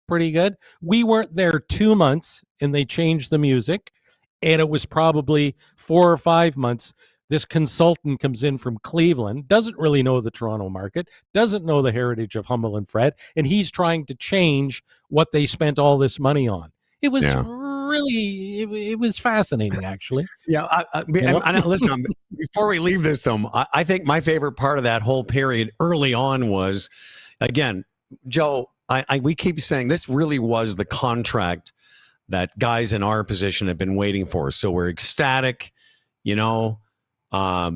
pretty good. We weren't there 2 months, and they changed the music, and it was probably 4 or 5 months. This consultant comes in from Cleveland, doesn't really know the Toronto market, doesn't know the heritage of Humble and Fred, and he's trying to change what they spent all this money on. It was really, it was fascinating, actually. Yeah. Listen, before we leave this, though, I think my favorite part of that whole period early on was, again, Joe, we keep saying this really was the contract that guys in our position have been waiting for. So we're ecstatic, you know.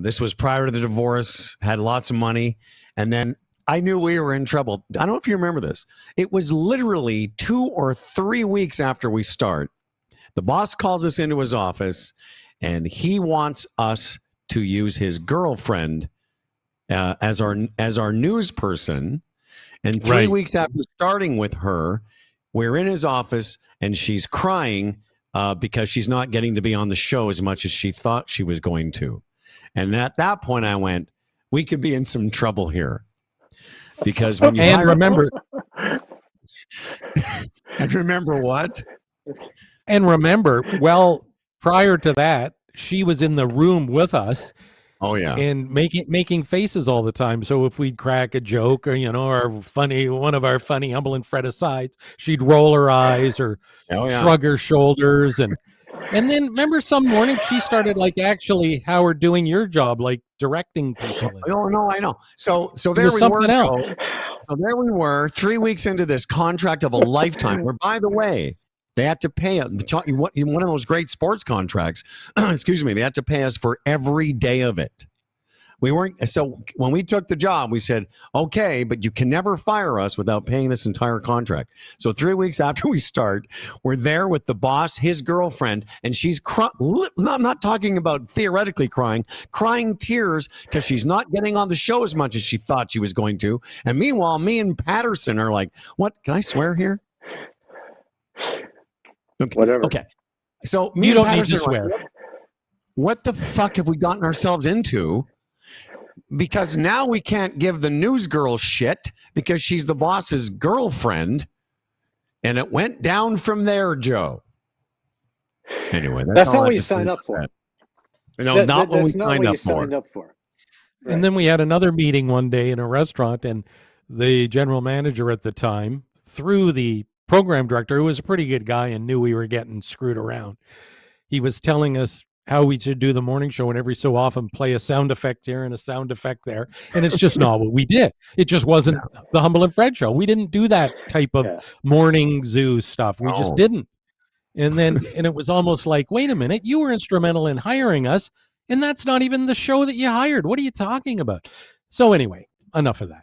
This was prior to the divorce, had lots of money. And then I knew we were in trouble. I don't know if you remember this. It was literally 2 or 3 weeks after we start. The boss calls us into his office, and he wants us to use his girlfriend as our news person. And 3 weeks after starting with her, we're in his office, and she's crying because she's not getting to be on the show as much as she thought she was going to. And at that point, I went, we could be in some trouble here. Because when you remember what? And remember, well, prior to that, she was in the room with us. Oh yeah, and making faces all the time. So if we'd crack a joke or one of our funny Humble and Fred asides, she'd roll her eyes or shrug her shoulders, and then remember some morning she started like actually Howard doing your job, like directing people. Oh no, I know. So there we were. So there we were, 3 weeks into this contract of a lifetime. Where, by the way, they had to pay us. One of those great sports contracts. Excuse me. They had to pay us for every day of it. We weren't. So when we took the job, we said, okay, but you can never fire us without paying this entire contract. So 3 weeks after we start, we're there with the boss, his girlfriend, and she's I'm not talking about theoretically crying tears because she's not getting on the show as much as she thought she was going to. And meanwhile, me and Patterson are like, what? Can I swear here? Okay. Whatever. Okay. So me you and don't Patterson need to swear. What the fuck have we gotten ourselves into? Because now we can't give the news girl shit because she's the boss's girlfriend. And it went down from there, Joe. Anyway, that's not what you signed up for. No, not what we signed up for. Right. And then we had another meeting one day in a restaurant, and the general manager at the time, through the program director, who was a pretty good guy and knew we were getting screwed around, he was telling us how we should do the morning show and every so often play a sound effect here and a sound effect there. And it's just not what we did. It just wasn't the Humble and Fred show. We didn't do that type of morning zoo stuff. We just didn't. And then, and it was almost like, wait a minute, you were instrumental in hiring us, and that's not even the show that you hired. What are you talking about? So anyway, enough of that.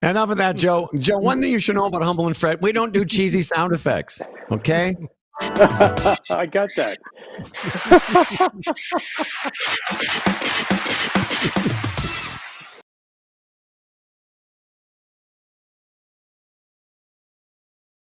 Enough of that, Joe. Joe, one thing you should know about Humble and Fred, we don't do cheesy sound effects, okay? I got that.